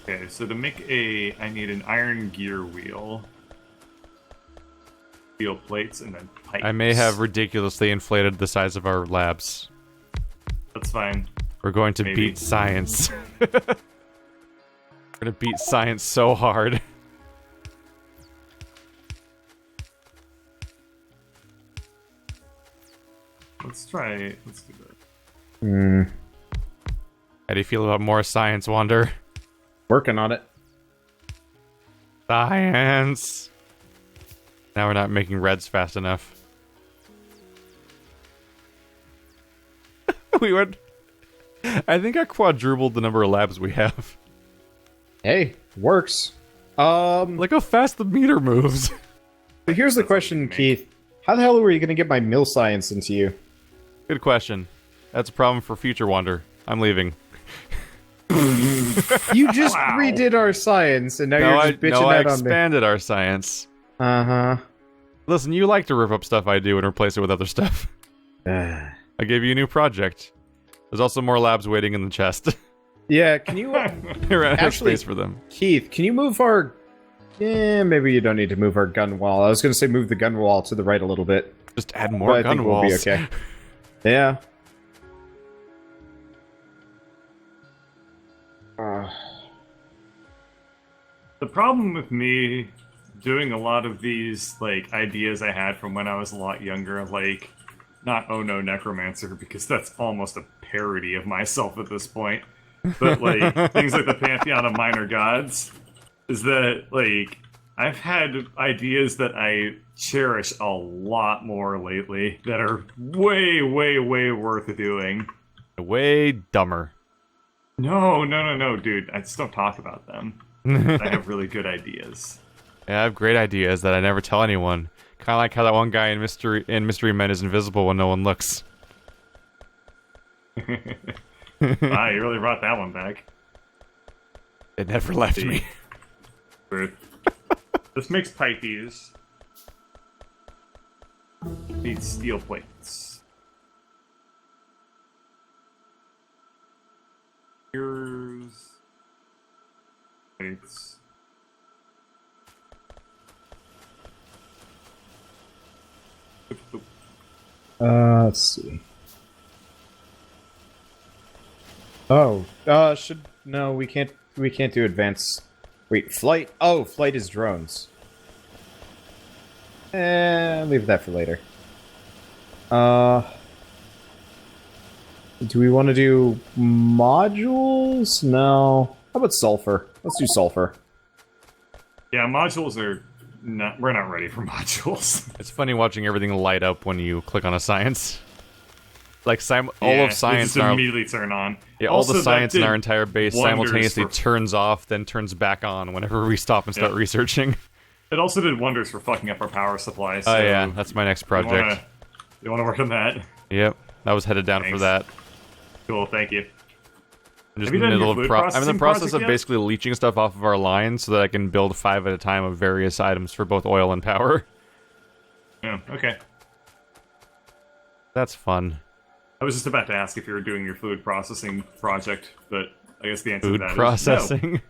Okay, so to make I need an iron gear wheel, steel plates, and then pipes. I may have ridiculously inflated the size of our labs. That's fine. We're going to beat science. We're gonna beat science so hard. Let's do that. How do you feel about more science, Wander? Working on it. Science. Now we're not making reds fast enough. We went. I think I quadrupled the number of labs we have. Hey, works. Look how fast the meter moves. But here's the question, Keith. How the hell were you going to get my mill science into you? Good question. That's a problem for Future Wander. I'm leaving. You just redid our science, and now you're just bitching I out on me. expanded our science. Uh-huh. Listen, you like to rip up stuff I do and replace it with other stuff. I gave you a new project. There's also more labs waiting in the chest. Yeah, can you... I ran out of Actually- space for them. Keith, can you move our... maybe you don't need to move our gun wall. I was going to say move the gun wall to the right a little bit. Just add But more I gun think walls. we'll be okay. Yeah. The problem with me doing a lot of these like ideas I had from when I was a lot younger, like not Oh No Necromancer, because that's almost a parody of myself at this point. But like things like the Pantheon of Minor Gods, is that like I've had ideas that I cherish a lot more lately that are way, way, way worth doing. Way dumber. No, dude. I just don't talk about them. I have really good ideas. Yeah, I have great ideas that I never tell anyone. Kind of like how that one guy in Mystery Men is invisible when no one looks. Wow, you really brought that one back. It never left me. Rude. This makes pipes. Need steel plates. Here's plates. Let's see. Oh, no, we can't do advanced. Wait, flight? Oh, flight is drones. Leave that for later. Do we want to do modules? No. How about sulfur? Let's do sulfur. Yeah, modules are not. We're not ready for modules. It's funny watching everything light up when you click on a science. Like all Yeah, of science they in just our, immediately turn on. yeah, all Also, the that science in did our entire base wonders simultaneously for- turns off, then turns back on whenever we stop and start Yeah. researching. It also did wonders for fucking up our power supply. So Oh yeah, that's my next project. You want to work on that? Yep, I was headed down for Thanks. that. Cool, thank you. I'm just Have you in the done middle your of food I'm in the processing process project of yet? basically leeching stuff off of our line so that I can build 5 at a time of various items for both oil and power. Yeah, okay. That's fun. I was just about to ask if you were doing your food processing project, but I guess the answer Food to that processing. is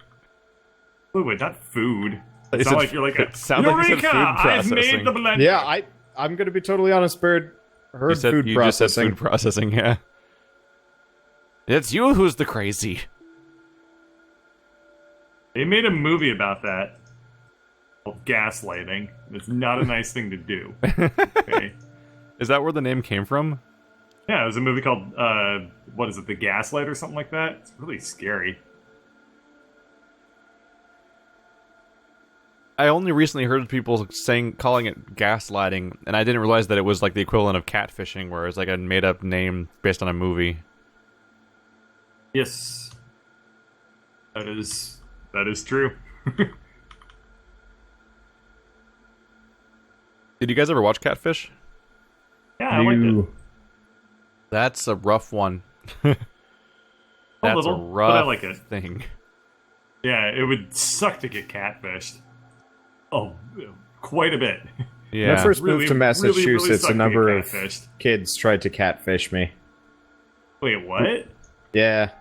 no. Fluid, not food. You It's said- not like you're like it a sounded like you said Eureka! food I've made processing. the blender. Yeah, I'm gonna be totally honest, Bird. Heard You said food you processing. just said food processing, yeah. It's you who's the crazy. They made a movie about that. Called gaslighting. It's not a nice thing to do. Okay. Is that where the name came from? Yeah, it was a movie called what is it, The Gaslight or something like that? It's really scary. I only recently heard people calling it gaslighting, and I didn't realize that it was like the equivalent of catfishing, where it's like a made-up name based on a movie. Yes. That is true. Did you guys ever watch Catfish? Yeah, I liked it. That's a rough one. That's little, a but rough I like it. thing. Yeah, it would suck to get catfished. Oh, quite a bit. Yeah. When I first Really, moved to really, Massachusetts, really sucked a to number get of catfished. kids tried to catfish me. Wait, what? Yeah,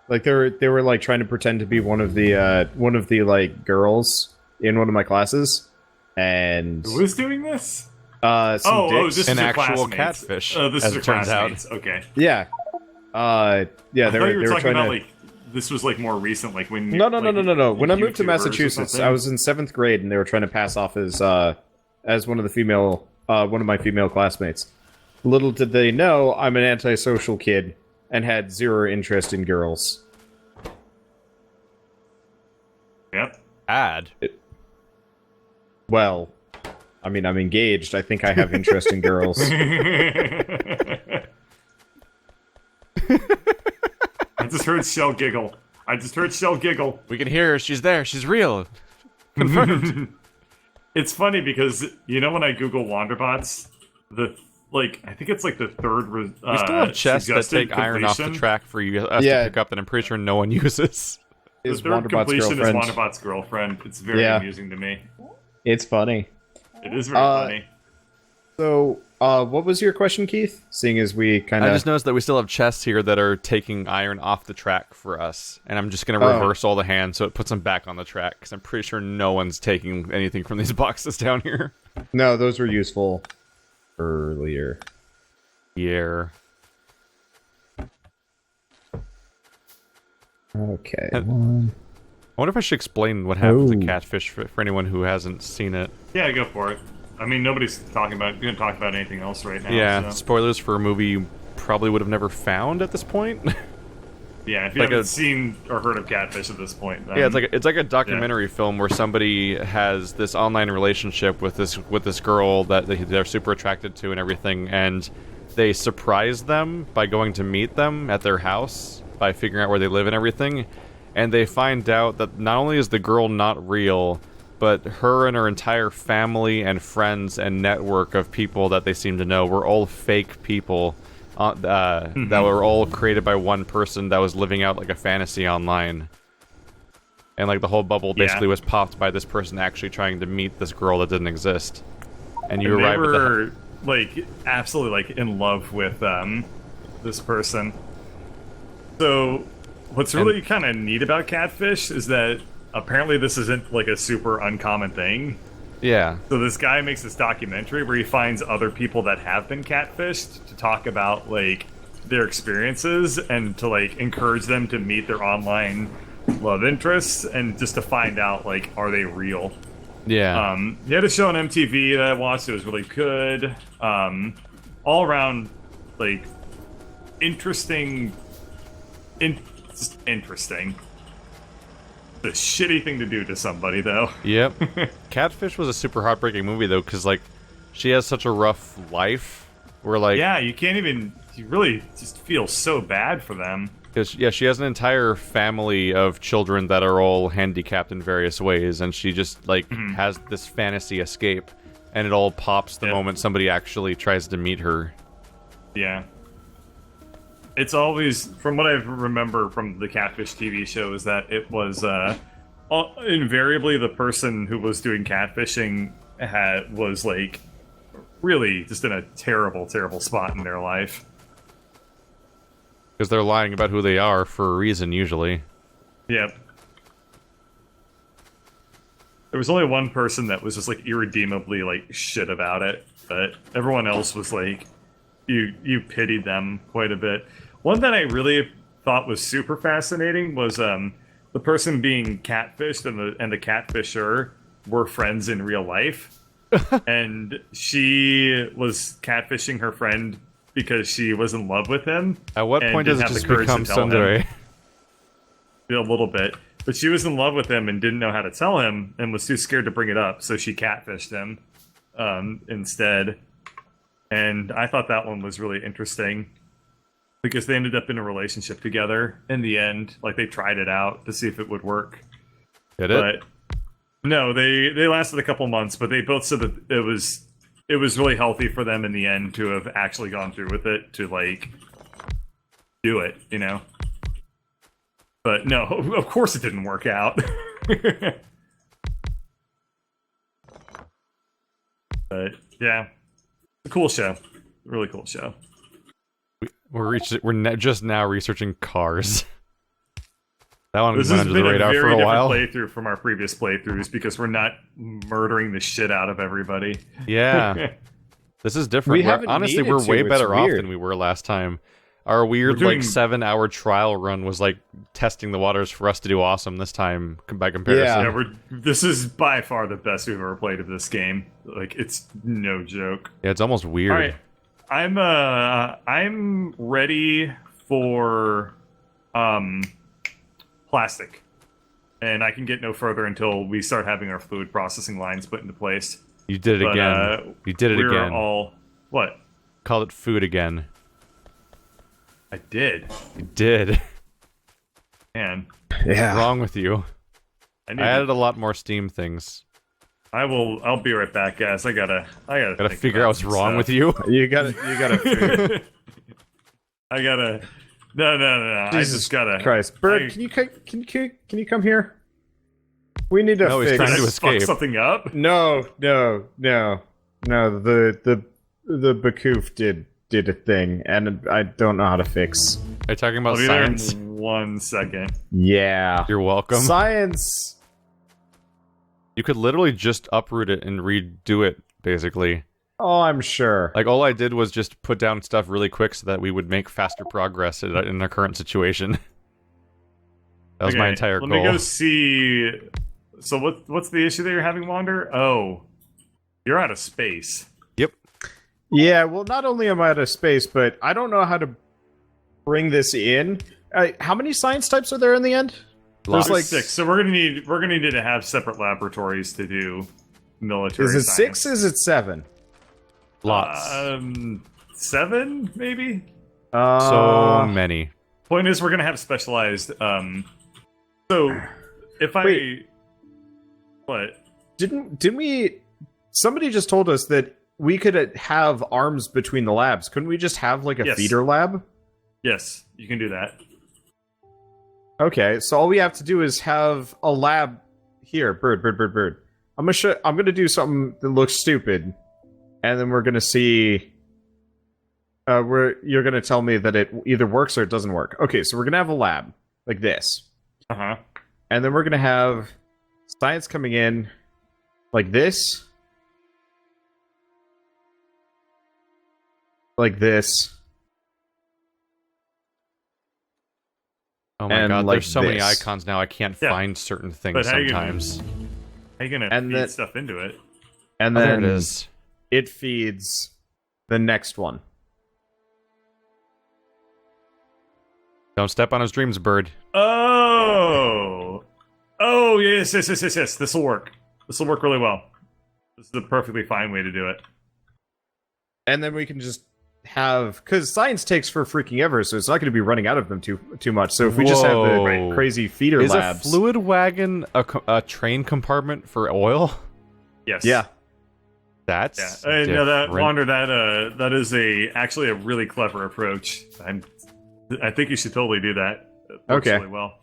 like they were like trying to pretend to be one of the like girls in one of my classes, and Who was doing this? some dicks. this An is your actual classmates. catfish, This as is your it turns out. classmates. Okay. Yeah. I They thought were you were talking trying about to. like this was like more recent, like when No. like, When I moved to YouTubers or Massachusetts, something? I was in 7th grade, and they were trying to pass off as one of my female classmates. Little did they know, I'm an antisocial kid and had zero interest in girls. Yep. Ad. Well, I mean, I'm engaged. I think I have interest in girls. I just heard Shell giggle. We can hear her. She's there. She's real. Confirmed. It's funny because, you know, when I Google Wanderbots, I think it's like the third We still have chests that take iron off the track for us to pick up that I'm pretty sure no one uses. The third completion is Wanderbot's girlfriend. It's very amusing to me. It's funny. It is very funny. So, what was your question, Keith? Seeing as we kind of... I just noticed that we still have chests here that are taking iron off the track for us. And I'm just going to reverse all the hands so it puts them back on the track. Because I'm pretty sure no one's taking anything from these boxes down here. No, those were useful earlier. Yeah. Okay. I wonder if I should explain what happens in Catfish for anyone who hasn't seen it. Yeah, go for it. I mean, nobody's going to talk about anything else right now. Yeah, so. Spoilers for a movie you probably would have never found at this point. Yeah, if you haven't seen or heard of Catfish at this point, then, yeah, it's like a documentary film where somebody has this online relationship with this girl that they're super attracted to and everything, and they surprise them by going to meet them at their house by figuring out where they live and everything, and they find out that not only is the girl not real, but her and her entire family and friends and network of people that they seem to know were all fake people that were all created by one person that was living out like a fantasy online. And like the whole bubble basically was popped by this person actually trying to meet this girl that didn't exist. And you arrive at the... like absolutely like in love with this person. So what's really kind of neat about Catfish is that apparently this isn't like a super uncommon thing. Yeah. So this guy makes this documentary where he finds other people that have been catfished to talk about like their experiences and to like encourage them to meet their online love interests and just to find out like, are they real? Yeah. He had a show on MTV that I watched. It was really good. All around like interesting. Just interesting. The shitty thing to do to somebody, though. Yep. Catfish was a super heartbreaking movie, though, because, like, she has such a rough life. Where, like... Yeah, you can't even... You really just feel so bad for them. Because, yeah, she has an entire family of children that are all handicapped in various ways, and she just, like, has this fantasy escape, and it all pops the moment somebody actually tries to meet her. Yeah. It's always, from what I remember from the Catfish TV show, is that it was invariably the person who was doing catfishing was like really just in a terrible, terrible spot in their life. Because they're lying about who they are for a reason, usually. Yep. There was only one person that was just like irredeemably like shit about it, but everyone else was like, you pitied them quite a bit. One that I really thought was super fascinating was the person being catfished and the catfisher were friends in real life. And she was catfishing her friend because she was in love with him. At what point does it just become Sundere? A little bit. But she was in love with him and didn't know how to tell him and was too scared to bring it up, so she catfished him instead. And I thought that one was really interesting. Because they ended up in a relationship together in the end. Like, they tried it out to see if it would work. Did it? But no, they lasted a couple months, but they both said that it was really healthy for them in the end to have actually gone through with it, to, like, do it, you know? But no, of course it didn't work out. But, yeah. It's a cool show. Really cool show. We're just now researching cars. That one went under the radar for a while. This has been a very different playthrough from our previous playthroughs because we're not murdering the shit out of everybody. Yeah. This is different. Honestly, we're way better off than we were last time. Our weird, like, 7-hour trial run was, like, testing the waters for us to do awesome this time by comparison. Yeah, this is by far the best we've ever played of this game. Like, it's no joke. Yeah, it's almost weird. All right. I'm ready for plastic. and I can get no further until we start having our fluid processing lines put into place. You did it again. You did it we're again. all what? Called it food again. I did. You did. Man, Yeah. What's wrong with you? I I added a lot more Steam things. I'll be right back, guys. I gotta Gotta figure out what's wrong with you. You gotta figure. I gotta. No. I Jesus just gotta. Christ, Bird, can you come here? We need to No, he's fix. trying to Did I escape. fuck something up? No. The Bakoof did a thing, and I don't know how to fix. Are you talking I'll about be there science? in 1 second. Yeah. You're welcome. Science. You could literally just uproot it and redo it, basically. Oh, I'm sure. Like, all I did was just put down stuff really quick so that we would make faster progress in our current situation. That was my entire Let goal. me go see. So what's the issue that you're having, Wander? Oh, you're out of space. Yep. Yeah, well, not only am I out of space, but I don't know how to bring this in. How many science types are there in the end? Lots. There's like 6. So we're gonna need to have separate laboratories to do military. Is it science. 6? Is it 7? Lots. 7 maybe. So many. Point is, we're gonna have specialized. So if I Wait. what? Didn't we? Somebody just told us that we could have arms between the labs. Couldn't we just have like a Yes. feeder lab? Yes, you can do that. Okay, so all we have to do is have a lab here. Bird. I'm gonna do something that looks stupid, and then we're gonna see. You're gonna tell me that it either works or it doesn't work. Okay, so we're gonna have a lab like this, and then we're gonna have science coming in like this, like this. Oh my And god, like there's so many this. icons now, I can't Yeah. find certain things But how you sometimes. How you gonna And feed that- stuff into it? And Oh, there then it is. it feeds the next one. Don't step on his dreams, bird. Oh, yes. This will work. This will work really well. This is a perfectly fine way to do it. And then we can just have, because science takes for freaking ever, so it's not going to be running out of them too much. So if we just have the Whoa. crazy feeder Is labs, a fluid wagon a train compartment for oil? Yes. yeah, That's Yeah. No, that different. Wander. That is actually a really clever approach. I think you should totally do that. It works Okay. Really well.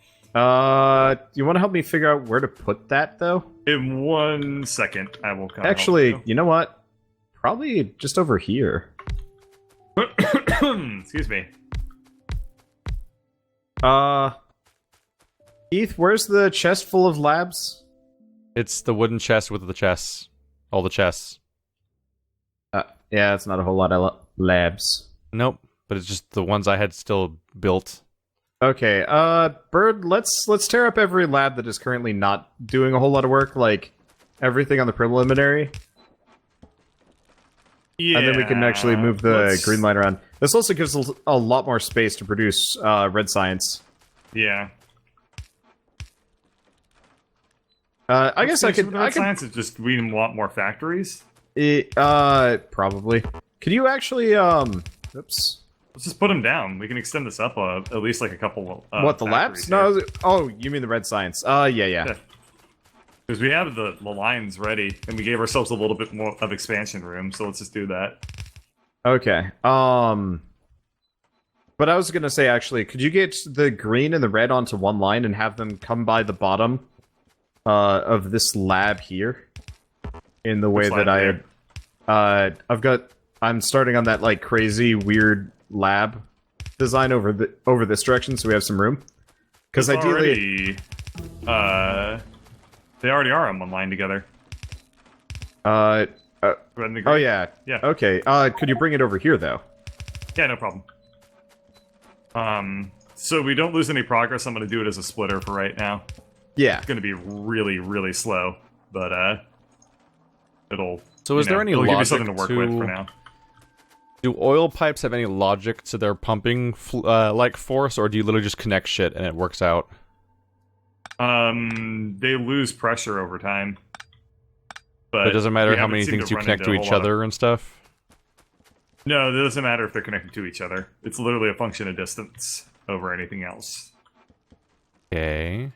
you want to help me figure out where to put that though? In 1 second, I will come. Actually, you know what? Probably just over here. Excuse me. Keith, where's the chest full of labs? It's the wooden chest with the chests. All the chests. Yeah, it's not a whole lot of labs. Nope, but it's just the ones I had still built. Okay, Bird, let's tear up every lab that is currently not doing a whole lot of work, like everything on the preliminary, Yeah. and then we can actually move the let's- green line around. This also gives us a lot more space to produce red science. Yeah. I guess I could. Science is just we want more factories. Probably. Could you actually? Oops. Let's just put them down. We can extend this up at least like a couple. What, the labs? No. Oh, you mean the red science? Yeah. Because we have the lines ready, and we gave ourselves a little bit more of expansion room. So let's just do that. Okay. But I was gonna say, actually, could you get the green and the red onto one line and have them come by the bottom of this lab here? In the way Which that lab I had, I'm starting on that like crazy weird lab design over this direction, so we have some room. Because It's ideally, they already are on one line together. oh Red and the green. yeah, Yeah. okay. Could you bring it over here though? Yeah, no problem. So we don't lose any progress. I'm going to do it as a splitter for right now. Yeah. It's going to be really, really slow, but it'll. So is there any it'll give you logic something to work with for now? Do oil pipes have any logic to their pumping like force, or do you literally just connect shit and it works out? They lose pressure over time. But it doesn't matter we how haven't many seemed things you run connect into to a whole each lot of- other and stuff. No, it doesn't matter if they're connected to each other. It's literally a function of distance over anything else. Okay.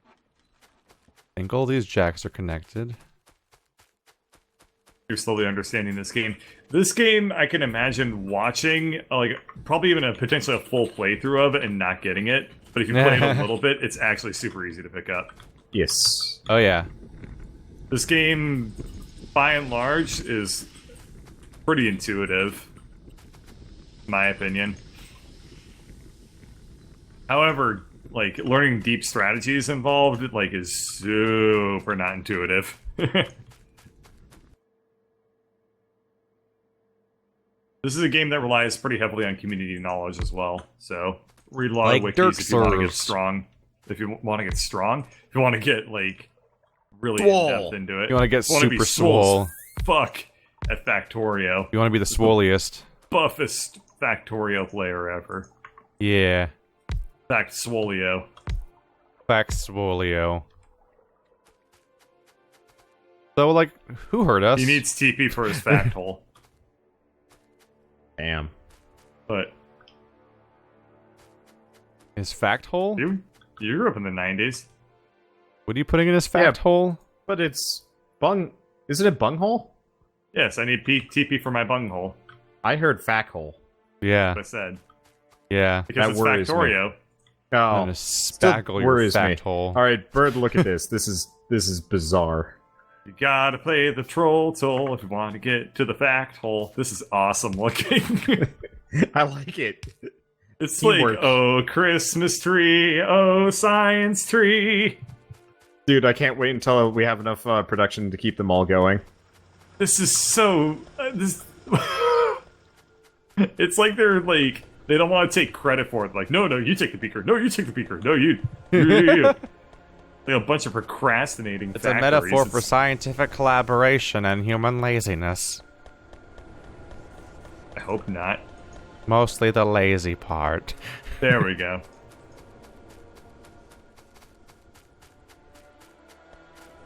I think all these jacks are connected. You're slowly understanding this game. This game, I can imagine watching, like, probably even potentially a full playthrough of it and not getting it. But if you play it a little bit, it's actually super easy to pick up. Yes. Oh yeah. This game, by and large, is pretty intuitive, in my opinion. However, like, learning deep strategies involved, like, is super not intuitive. This is a game that relies pretty heavily on community knowledge as well, so read a lot of Like wikis if you want to get Dirk strong. If you want to get strong, if you want to get, like, really Swole. in-depth into it. You want to get Wanna be super swole as swole. Fuck at Factorio. You want to be the swoliest. Buffest Factorio player ever. Yeah. Fact Swolio. Factfolio. So, like, who hurt us? He needs TP for his fact hole. Damn. But His fact hole? you grew up in the 90s. What are you putting in his fact hole? But it's bung. Isn't it bunghole? Yes, I need TP for my bunghole. I heard fact hole. Yeah. I said. Yeah. Because That it's worries me. Factorio. I'm Oh, gonna spackle your worries me. fact hole. all right, Bird. Look at this. This is bizarre. You gotta play the troll toll if you want to get to the fact hole. This is awesome looking. I like it. It's Teamwork. like, oh, Christmas tree, oh, science tree. Dude, I can't wait until we have enough production to keep them all going. This is so... this. It's like they're like... They don't want to take credit for it. Like, no, you take the beaker. No, you take the beaker. No, you. Like a bunch of procrastinating It's a factories. metaphor for scientific collaboration and human laziness. I hope not. Mostly the lazy part. There we go.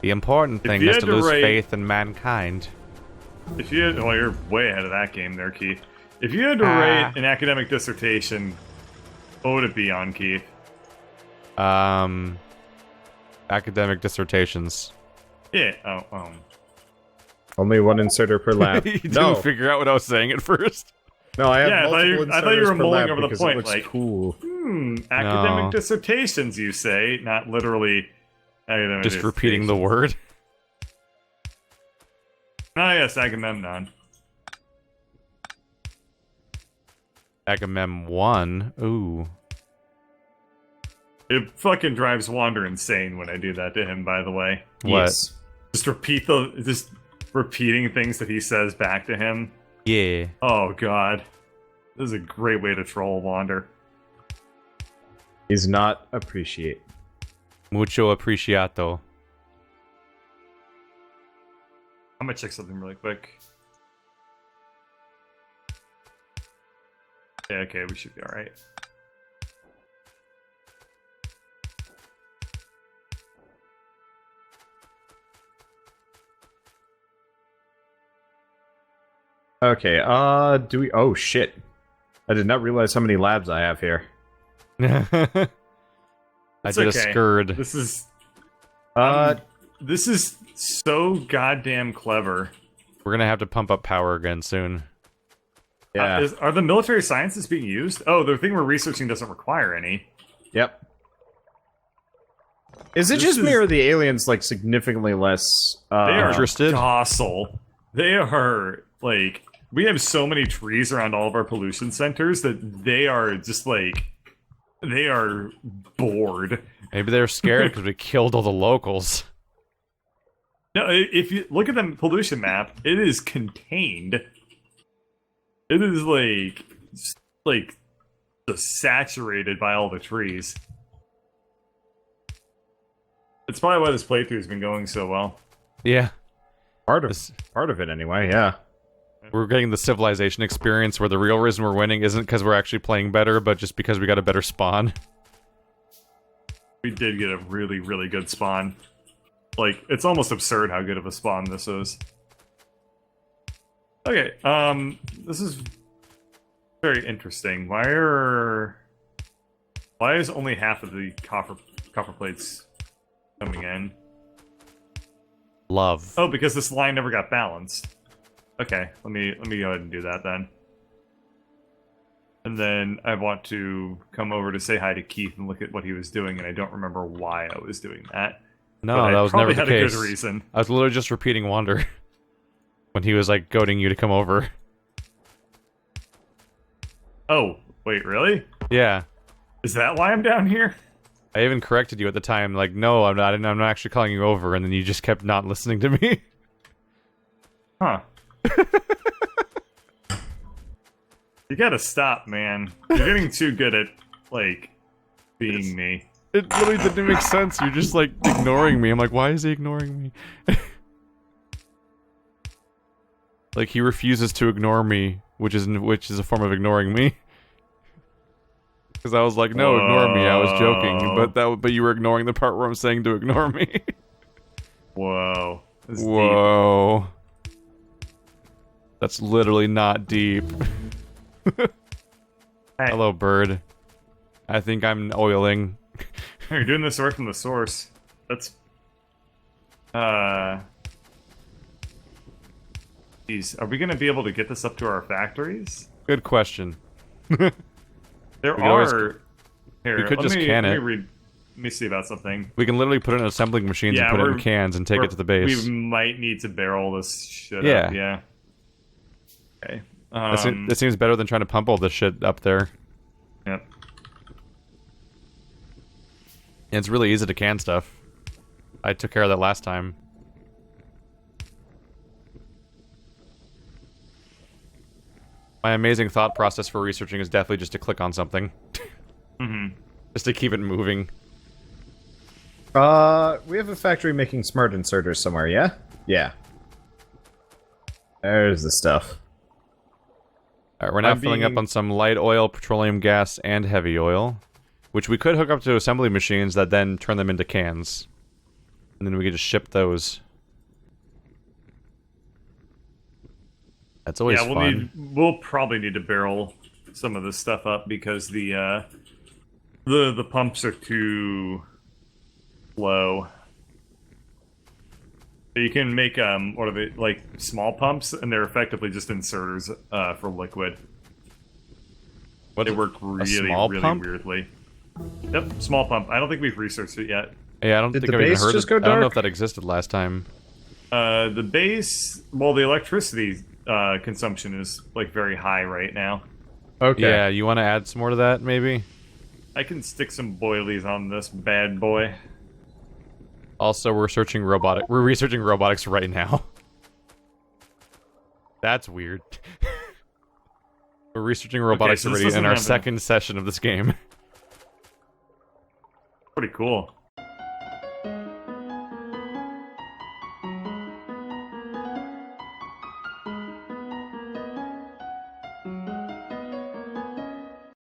The important thing you is had to to lose rate- faith in mankind. If you had... Well, you're way ahead of that game there, Keith. If you had to Ah. rate an academic dissertation, what would it be on, Keith? Academic dissertations. Yeah, Only one inserter per lab. You didn't no, figure out what I was saying at first. no, I have Yeah, I thought multiple you- I thought you inserters were per mulling lab over the because point, it looks like- cool. academic No. dissertations, you say, not literally academic Just repeating the word. Ah, yes, Agamemnon. Agamemnon 1. Ooh. It fucking drives Wander insane when I do that to him, by the way. What? Yes. Just repeating things that he says back to him. Yeah. Oh god. This is a great way to troll Wander. Is not appreciate. Mucho apreciato. I'm gonna check something really quick. Yeah, okay, we should be alright. Okay, do we... Oh, shit. I did not realize how many labs I have here. I It's did okay. a scurd. This is so goddamn clever. We're gonna have to pump up power again soon. yeah. Are the military sciences being used? Oh, the thing we're researching doesn't require any. Yep. Is it This just is- me or the aliens, like, significantly less... They are Interested? docile. They are, like... We have so many trees around all of our pollution centers that they are just, like... They are bored. Maybe they're scared because we killed all the locals. No, if you look at the pollution map, it is contained. It is, just saturated by all the trees. It's probably why this playthrough has been going so well. Yeah. Part of it, anyway, yeah. We're getting the civilization experience where the real reason we're winning isn't because we're actually playing better, but just because we got a better spawn. We did get a really, really good spawn. Like, it's almost absurd how good of a spawn this is. Okay, this is very interesting. Why is only half of the copper plates coming in? Love. Oh, because this line never got balanced. Okay, let me go ahead and do that then. And then I want to come over to say hi to Keith and look at what he was doing, and I don't remember why I was doing that. No, But that I was never probably the had case. a good reason. I was literally just repeating Wander when he was like goading you to come over. Oh, wait, really? Yeah. Is that why I'm down here? I even corrected you at the time, like, no, I'm not actually calling you over, and then you just kept not listening to me. Huh. You gotta stop, man. You're getting too good at, like, being me. It literally didn't make sense. You're just, like, ignoring me. I'm like, why is he ignoring me? Like, he refuses to ignore me, which is a form of ignoring me. Because I was like, no, ignore me. I was joking, but you were ignoring the part where I'm saying to ignore me. Whoa. This is Whoa. That's literally not deep. Hey. Hello, bird. I think I'm oiling. You're doing this work from the source. That's... Jeez, are we gonna be able to get this up to our factories? Good question. There We could always- are... Here, we could let just me, can let it. me read... Let me see about something. We can literally put it in assembling machines Yeah, and put it in we're- cans and take it to the base. We might need to barrel this shit Yeah. up, yeah. Okay. That seems better than trying to pump all this shit up there. Yep. And it's really easy to can stuff. I took care of that last time. My amazing thought process for researching is definitely just to click on something. Mm-hmm. Just to keep it moving. We have a factory making smart inserters somewhere, yeah? Yeah. There's the stuff. Alright, we're now I'm filling up being- on some light oil, petroleum gas, and heavy oil. Which we could hook up to assembly machines that then turn them into cans. And then we could just ship those. That's always Yeah, fun. we'll probably need to barrel some of this stuff up because the pumps are too low. You can make what are they, like, small pumps, and they're effectively just inserters for liquid. What's They work really, small really pump? weirdly. Yep, small pump. I don't think we've researched it yet. Yeah, I don't Did think the I've even base heard just of go I don't know dark? if that existed last time. The base, well, the electricity consumption is like very high right now. Okay. Yeah, you want to add some more to that, maybe? I can stick some boilies on this bad boy. Also, we're researching robotics right now. That's weird. We're researching robotics so this already in doesn't our have a- second session of this game. Pretty cool.